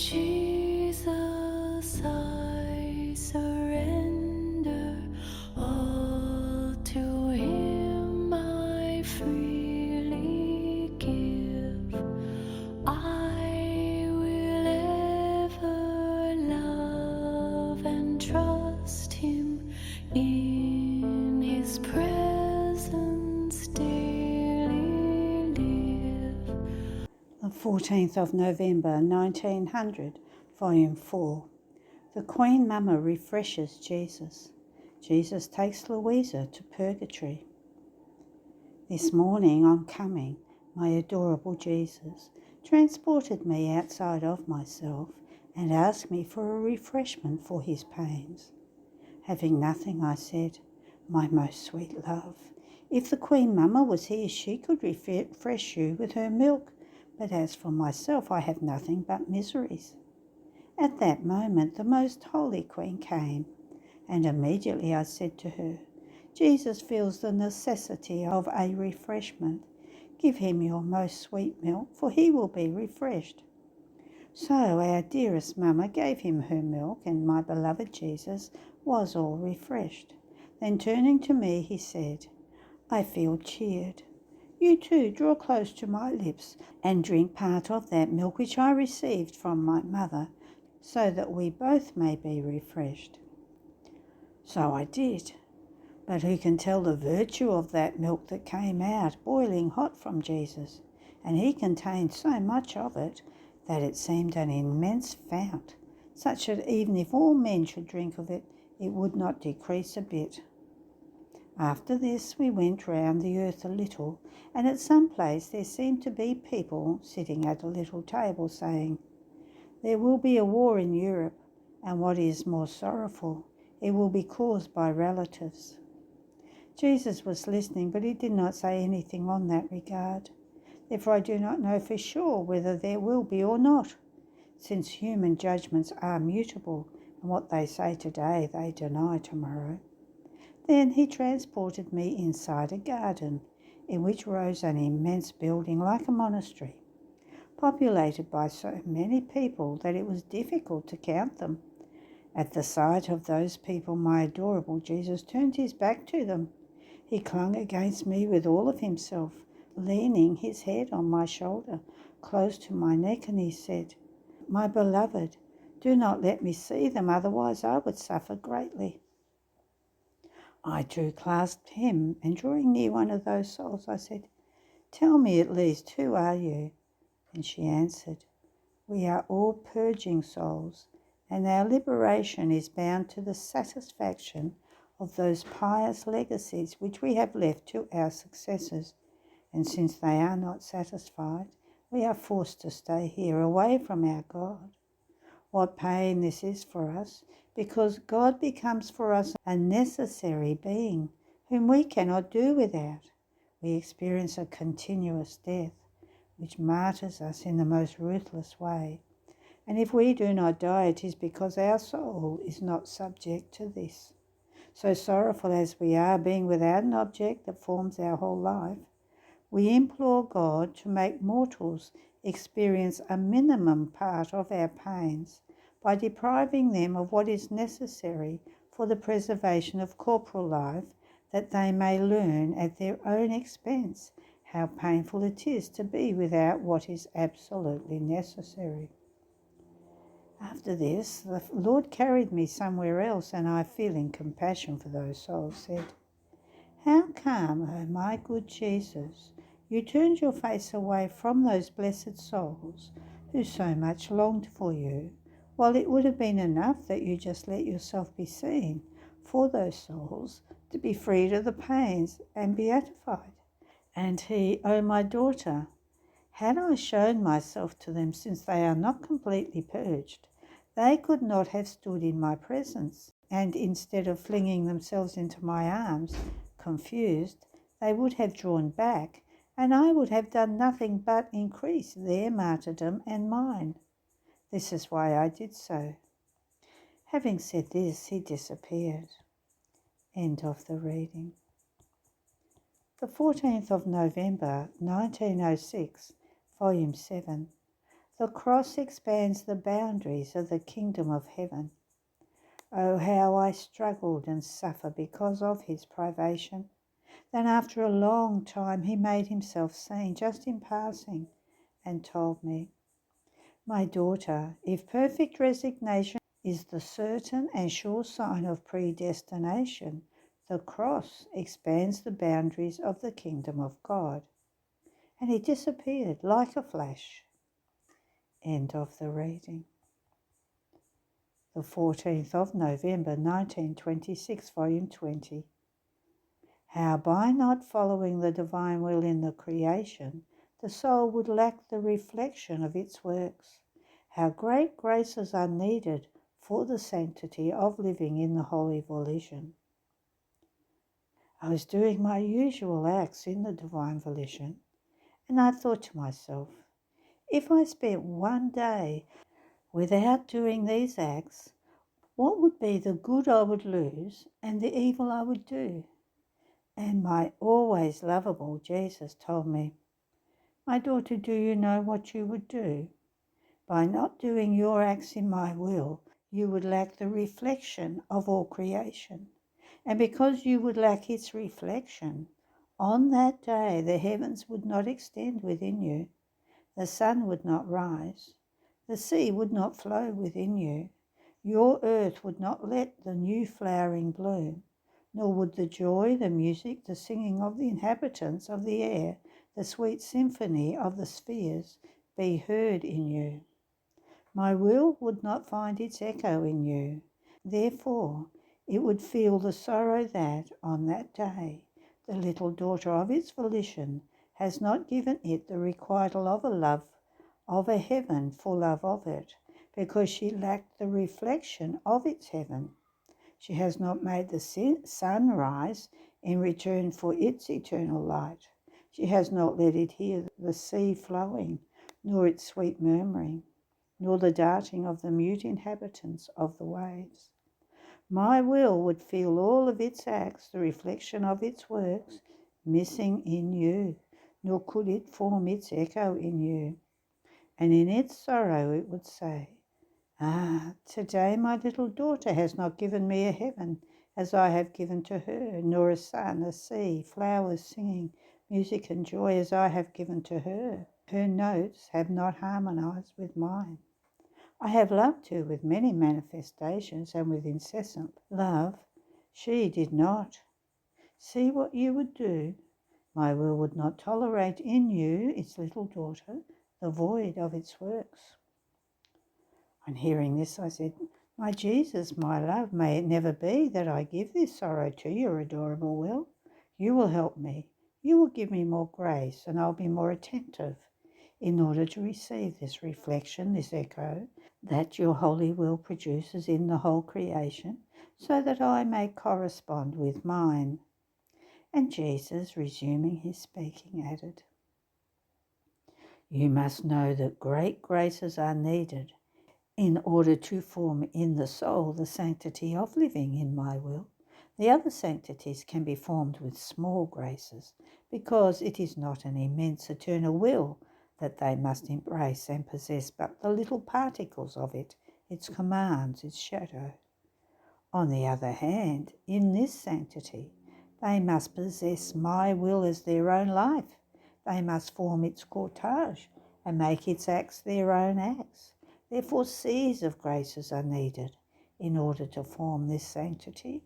Jesus, I surrender all to Him. I freely give. I will ever love and trust Him, in His presence daily live. The 14th of November 1900, Volume 4. The Queen Mama refreshes Jesus. Jesus takes Louisa to purgatory. This morning on coming, my adorable Jesus transported me outside of myself and asked me for a refreshment for his pains. Having nothing, I said, "My most sweet love, if the Queen Mama was here, she could refresh you with her milk, but as for myself, I have nothing but miseries." At that moment, the most holy Queen came, and immediately I said to her, "Jesus feels the necessity of a refreshment. Give him your most sweet milk, for he will be refreshed." So our dearest Mama gave him her milk, and my beloved Jesus was all refreshed. Then turning to me, he said, "I feel cheered. You too draw close to my lips and drink part of that milk which I received from my mother, so that we both may be refreshed." So I did. But who can tell the virtue of that milk that came out boiling hot from Jesus? And he contained so much of it that it seemed an immense fount, such that even if all men should drink of it, it would not decrease a bit. After this we went round the earth a little, and at some place there seemed to be people sitting at a little table saying, "There will be a war in Europe, and what is more sorrowful, it will be caused by relatives." Jesus was listening, but he did not say anything on that regard. Therefore I do not know for sure whether there will be or not, since human judgments are mutable, and what they say today they deny tomorrow. Then he transported me inside a garden, in which rose an immense building like a monastery, populated by so many people that it was difficult to count them. At the sight of those people, my adorable Jesus turned his back to them. He clung against me with all of himself, leaning his head on my shoulder, close to my neck, and he said, "My beloved, do not let me see them, otherwise I would suffer greatly." I too clasped him, and drawing near one of those souls, I said, "Tell me at least, who are you?" And she answered, "We are all purging souls, and our liberation is bound to the satisfaction of those pious legacies which we have left to our successors, and since they are not satisfied, we are forced to stay here away from our God. What pain this is for us, because God becomes for us a necessary being whom we cannot do without. We experience a continuous death, which martyrs us in the most ruthless way. And if we do not die, it is because our soul is not subject to this. So sorrowful as we are, being without an object that forms our whole life, we implore God to make mortals experience a minimum part of our pains by depriving them of what is necessary for the preservation of corporal life, that they may learn at their own expense how painful it is to be without what is absolutely necessary. After this, the Lord carried me somewhere else, and I, feeling compassion for those souls, said, "How come, O my good Jesus, you turned your face away from those blessed souls who so much longed for you, while it would have been enough that you just let yourself be seen for those souls to be freed of the pains and beatified?" And he, "O my daughter, had I shown myself to them, since they are not completely purged, they could not have stood in my presence, and instead of flinging themselves into my arms, confused, they would have drawn back, and I would have done nothing but increase their martyrdom and mine. This is why I did so." Having said this, he disappeared. End of the reading. The 14th of November, 1906, Volume 7. The cross expands the boundaries of the kingdom of heaven. Oh, how I struggled and suffered because of his privation. Then after a long time he made himself seen, just in passing, and told me, "My daughter, if perfect resignation is the certain and sure sign of predestination, the cross expands the boundaries of the kingdom of God." And he disappeared like a flash. End of the reading. The 14th of November 1926, Volume 20. How by not following the divine will in the creation, the soul would lack the reflection of its works. How great graces are needed for the sanctity of living in the holy volition. I was doing my usual acts in the divine volition, and I thought to myself, if I spent one day without doing these acts, what would be the good I would lose and the evil I would do? And my always lovable Jesus told me, "My daughter, do you know what you would do? By not doing your acts in my will, you would lack the reflection of all creation. And because you would lack its reflection, on that day the heavens would not extend within you, the sun would not rise, the sea would not flow within you, your earth would not let the new flowering bloom, nor would the joy, the music, the singing of the inhabitants of the air, the sweet symphony of the spheres be heard in you. My will would not find its echo in you. Therefore, it would feel the sorrow that, on that day, the little daughter of its volition has not given it the requital of a love, of a heaven for love of it, because she lacked the reflection of its heaven. She has not made the sun rise in return for its eternal light. She has not let it hear the sea flowing, nor its sweet murmuring, nor the darting of the mute inhabitants of the waves. My will would feel all of its acts, the reflection of its works, missing in you, nor could it form its echo in you. And in its sorrow it would say, "Ah, today my little daughter has not given me a heaven as I have given to her, nor a sun, a sea, flowers singing, music and joy as I have given to her. Her notes have not harmonized with mine. I have loved her with many manifestations and with incessant love. She did not. See what you would do. My will would not tolerate in you, its little daughter, the void of its works." On hearing this, I said, "My Jesus, my love, may it never be that I give this sorrow to your adorable will. You will help me. You will give me more grace, and I'll be more attentive in order to receive this reflection, this echo, that your holy will produces in the whole creation, so that I may correspond with mine." And Jesus, resuming his speaking, added, "You must know that great graces are needed in order to form in the soul the sanctity of living in my will. The other sanctities can be formed with small graces, because it is not an immense eternal will that they must embrace and possess, but the little particles of it, its commands, its shadow. On the other hand, in this sanctity, they must possess my will as their own life. They must form its cortege and make its acts their own acts. Therefore, seas of graces are needed in order to form this sanctity.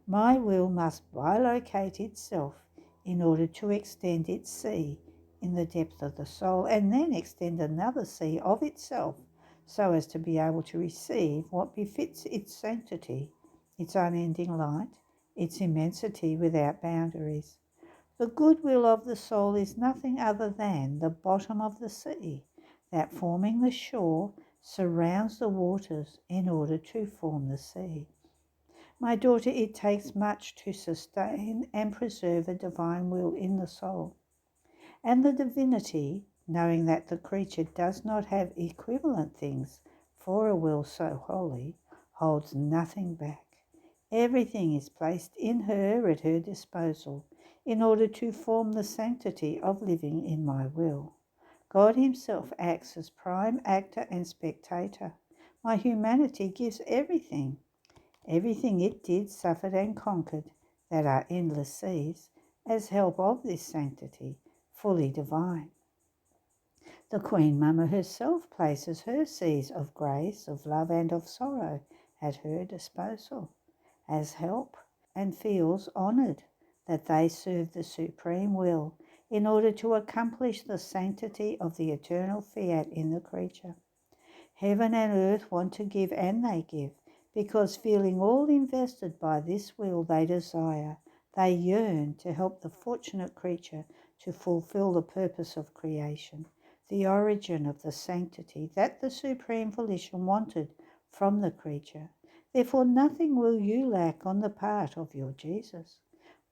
My will must bilocate itself in order to extend its sea in the depth of the soul, and then extend another sea of itself, so as to be able to receive what befits its sanctity, its unending light, its immensity without boundaries. The goodwill of the soul is nothing other than the bottom of the sea, that forming the shore surrounds the waters in order to form the sea. My daughter, it takes much to sustain and preserve a divine will in the soul. And the divinity, knowing that the creature does not have equivalent things for a will so holy, holds nothing back. Everything is placed in her at her disposal in order to form the sanctity of living in my will. God himself acts as prime actor and spectator. My humanity gives everything. Everything it did, suffered and conquered, that are endless seas, as help of this sanctity, fully divine. The Queen Mother herself places her seas of grace, of love and of sorrow at her disposal as help, and feels honoured that they serve the supreme will in order to accomplish the sanctity of the eternal fiat in the creature. Heaven and earth want to give, and they give, because feeling all invested by this will they desire, they yearn to help the fortunate creature to fulfill the purpose of creation, the origin of the sanctity that the supreme volition wanted from the creature. Therefore nothing will you lack on the part of your Jesus.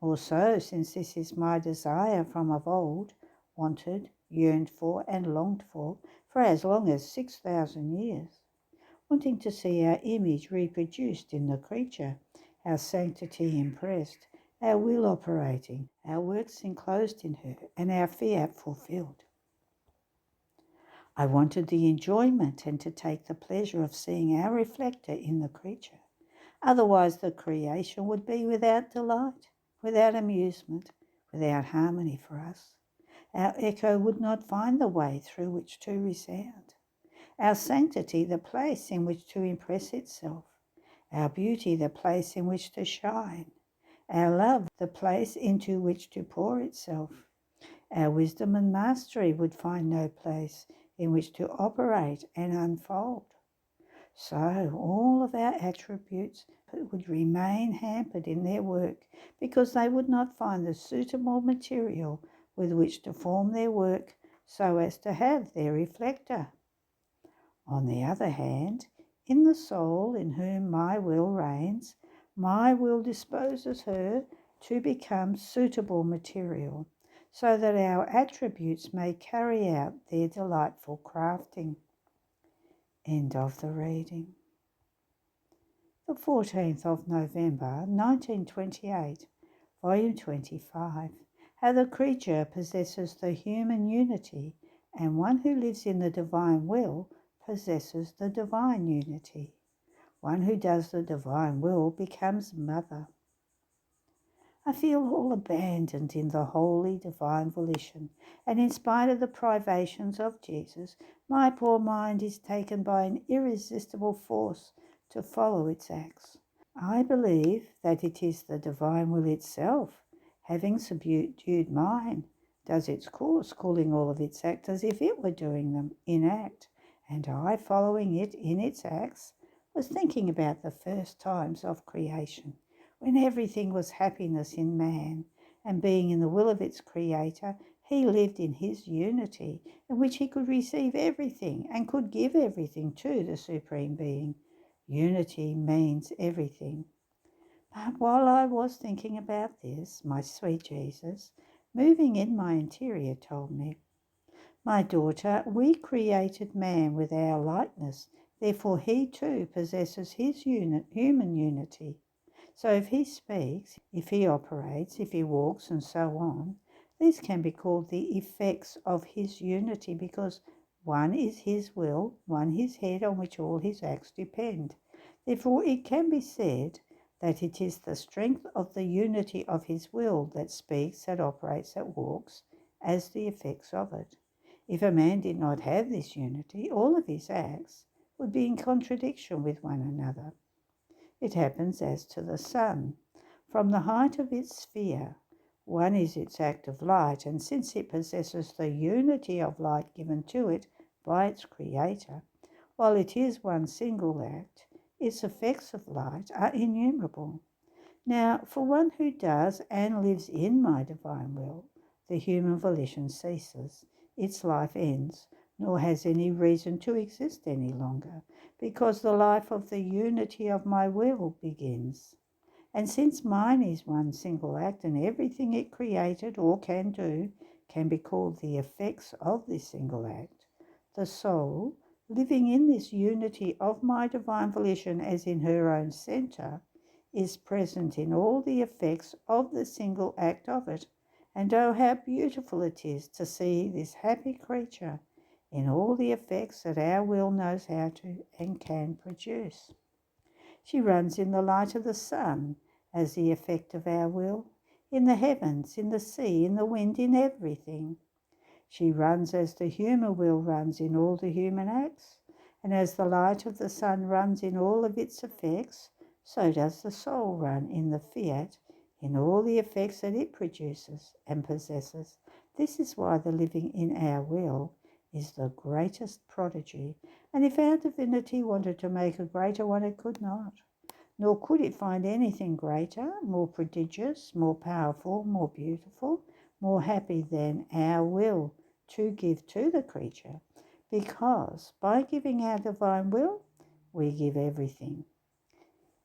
More so, since this is my desire from of old, wanted, yearned for, and longed for as long as 6,000 years, wanting to see our image reproduced in the creature, our sanctity impressed, our will operating, our works enclosed in her, and our fiat fulfilled. I wanted the enjoyment and to take the pleasure of seeing our reflector in the creature. Otherwise the creation would be without delight, without amusement, without harmony for us. Our echo would not find the way through which to resound. Our sanctity the place in which to impress itself. Our beauty the place in which to shine. Our love the place into which to pour itself. Our wisdom and mastery would find no place in which to operate and unfold. So all of our attributes would remain hampered in their work because they would not find the suitable material with which to form their work so as to have their reflector. On the other hand, in the soul in whom my will reigns, my will disposes her to become suitable material, so that our attributes may carry out their delightful crafting. End of the reading. The 14th of November, 1928, Volume 25. How the creature possesses the human unity, and one who lives in the divine will possesses the divine unity. One who does the divine will becomes mother. I feel all abandoned in the holy divine volition, and in spite of the privations of Jesus, my poor mind is taken by an irresistible force to follow its acts. I believe that it is the divine will itself, having subdued mine, does its course, calling all of its acts as if it were doing them in act, and I, following it in its acts, was thinking about the first times of creation, when everything was happiness in man, and being in the will of its Creator, he lived in his unity, in which he could receive everything and could give everything to the Supreme Being. Unity means everything. But while I was thinking about this, my sweet Jesus, moving in my interior, told me, "My daughter, we created man with our likeness, therefore he too possesses his human unity. So if he speaks, if he operates, if he walks, and so on, these can be called the effects of his unity, because one is his will, one his head on which all his acts depend. Therefore it can be said that it is the strength of the unity of his will that speaks, that operates, that walks, as the effects of it. If a man did not have this unity, all of his acts would be in contradiction with one another. It happens as to the sun. From the height of its sphere, one is its act of light, and since it possesses the unity of light given to it by its Creator, while it is one single act, its effects of light are innumerable. Now, for one who does and lives in my divine will, the human volition ceases, its life ends, nor has any reason to exist any longer, because the life of the unity of my will begins. And since mine is one single act, and everything it created or can do can be called the effects of this single act, the soul, living in this unity of my divine volition as in her own centre, is present in all the effects of the single act of it. And oh, how beautiful it is to see this happy creature in all the effects that our will knows how to and can produce. She runs in the light of the sun as the effect of our will, in the heavens, in the sea, in the wind, in everything. She runs as the human will runs in all the human acts, and as the light of the sun runs in all of its effects, so does the soul run in the fiat in all the effects that it produces and possesses. This is why the living in our will is the greatest prodigy, and if our divinity wanted to make a greater one, it could not. Nor could it find anything greater, more prodigious, more powerful, more beautiful, more happy than our will to give to the creature, because by giving our divine will, we give everything.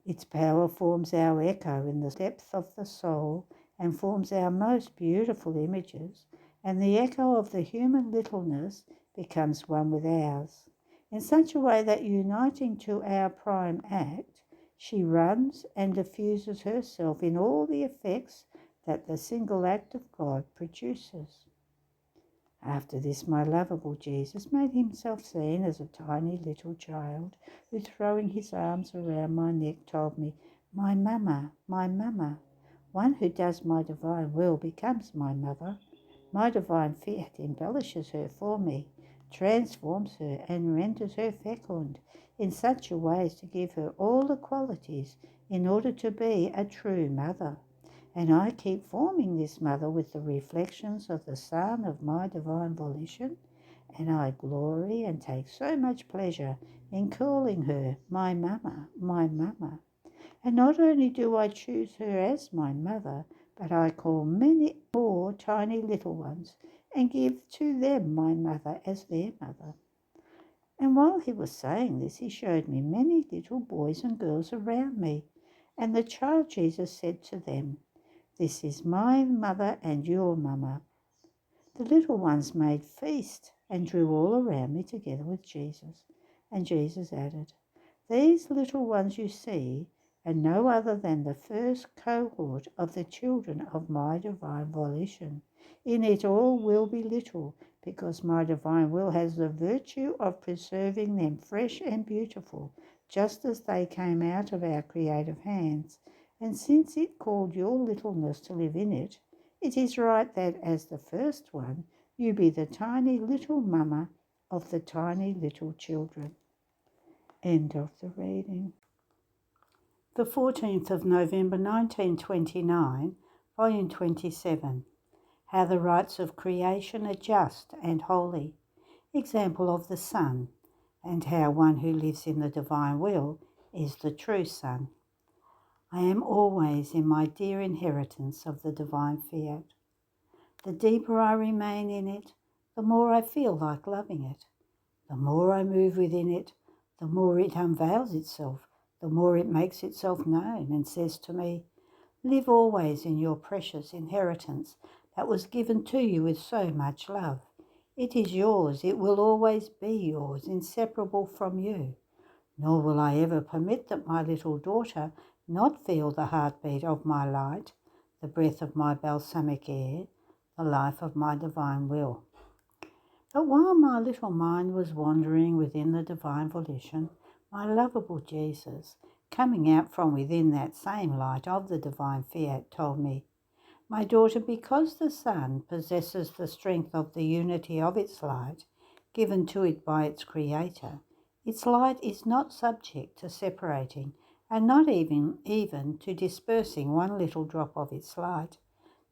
Its power forms our echo in the depth of the soul and forms our most beautiful images, and the echo of the human littleness becomes one with ours, in such a way that uniting to our prime act, she runs and diffuses herself in all the effects that the single act of God produces. After this, my lovable Jesus made himself seen as a tiny little child, who, throwing his arms around my neck, told me, my mamma, my mamma. One who does my divine will becomes my mother. My divine fiat embellishes her for me, transforms her, and renders her fecund in such a way as to give her all the qualities in order to be a true mother. And I keep forming this mother with the reflections of the sun of my divine volition, and I glory and take so much pleasure in calling her my mamma, my mamma. And not only do I choose her as my mother, but I call many more tiny little ones and give to them my mother as their mother. And while he was saying this, he showed me many little boys and girls around me, and the child Jesus said to them, this is my mother and your mamma. The little ones made feast and drew all around me together with Jesus. And Jesus added, these little ones you see are no other than the first cohort of the children of my divine volition. In it all will be little, because my divine will has the virtue of preserving them fresh and beautiful, just as they came out of our creative hands. And since it called your littleness to live in it, it is right that as the first one, you be the tiny little mamma of the tiny little children. End of the reading. The 14th of November 1929, Volume 27. How the rights of creation are just and holy. Example of the Son, and how one who lives in the divine will is the true Son. I am always in my dear inheritance of the divine fiat. The deeper I remain in it, the more I feel like loving it. The more I move within it, the more it unveils itself, the more it makes itself known and says to me, live always in your precious inheritance that was given to you with so much love. It is yours, it will always be yours, inseparable from you. Nor will I ever permit that my little daughter not feel the heartbeat of my light, the breath of my balsamic air, the life of my divine will. But while my little mind was wandering within the divine volition, my lovable Jesus, coming out from within that same light of the divine fiat, told me, my daughter, because the sun possesses the strength of the unity of its light, given to it by its Creator, its light is not subject to separating and not even to dispersing one little drop of its light.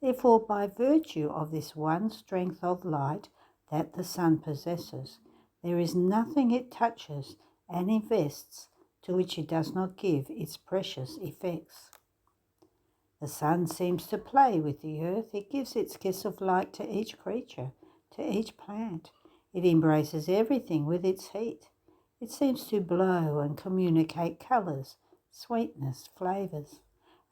Therefore, by virtue of this one strength of light that the sun possesses, there is nothing it touches and invests to which it does not give its precious effects. The sun seems to play with the earth. It gives its kiss of light to each creature, to each plant. It embraces everything with its heat. It seems to blow and communicate colours, sweetness, flavours.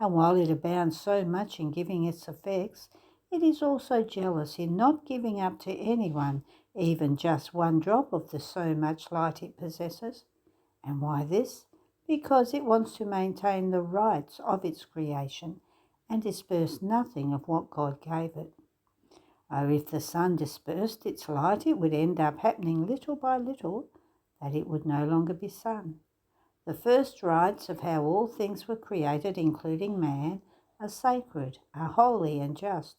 And while it abounds so much in giving its effects, it is also jealous in not giving up to anyone even just one drop of the so much light it possesses. And why this? Because it wants to maintain the rights of its creation and disperse nothing of what God gave it. Oh, if the sun dispersed its light, it would end up happening little by little that it would no longer be sun. The first rites of how all things were created, including man, are sacred, are holy and just,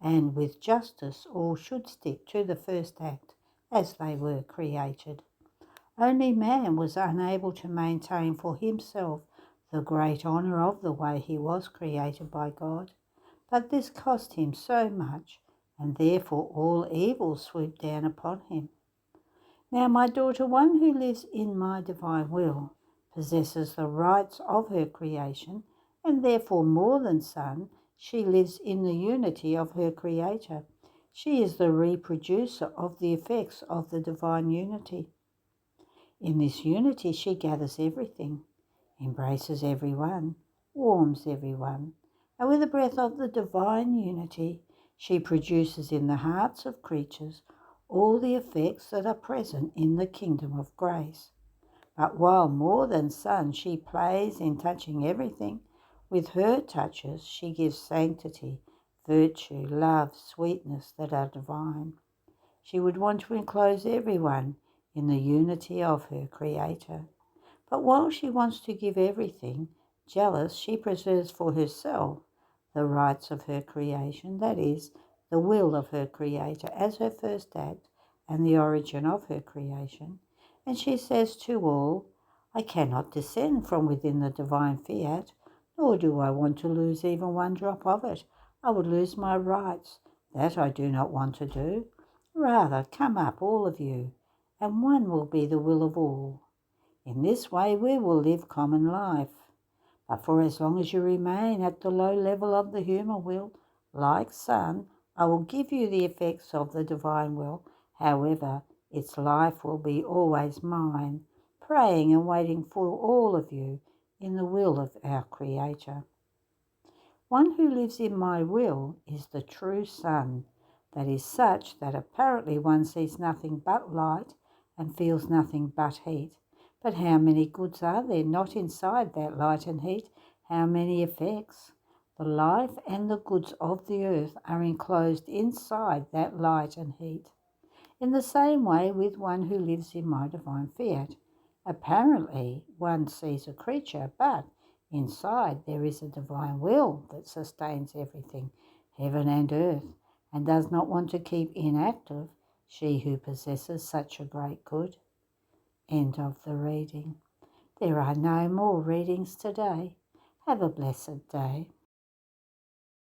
and with justice all should stick to the first act as they were created. Only man was unable to maintain for himself the great honour of the way he was created by God, but this cost him so much, and therefore all evil swooped down upon him. Now, my daughter, one who lives in my divine will possesses the rights of her creation, and therefore more than sun, she lives in the unity of her Creator. She is the reproducer of the effects of the divine unity. In this unity she gathers everything, embraces everyone, warms everyone, and with the breath of the divine unity she produces in the hearts of creatures all the effects that are present in the kingdom of grace. But while more than sun she plays in touching everything, with her touches she gives sanctity, virtue, love, sweetness that are divine. She would want to enclose everyone in the unity of her Creator. But while she wants to give everything, jealous, she preserves for herself the rights of her creation, that is, the will of her Creator as her first act and the origin of her creation. And she says to all, I cannot descend from within the divine fiat, nor do I want to lose even one drop of it. I would lose my rights. That I do not want to do. Rather, come up, all of you, and one will be the will of all. In this way we will live common life. But for as long as you remain at the low level of the human will, like sun, I will give you the effects of the divine will. However, its life will be always mine, praying and waiting for all of you in the will of our Creator. One who lives in my will is the true sun, that is such that apparently one sees nothing but light and feels nothing but heat. But how many goods are there not inside that light and heat? How many effects? The life and the goods of the earth are enclosed inside that light and heat. In the same way with one who lives in my divine fiat. Apparently one sees a creature, but inside there is a divine will that sustains everything, heaven and earth, and does not want to keep inactive she who possesses such a great good. End of the reading. There are no more readings today. Have a blessed day.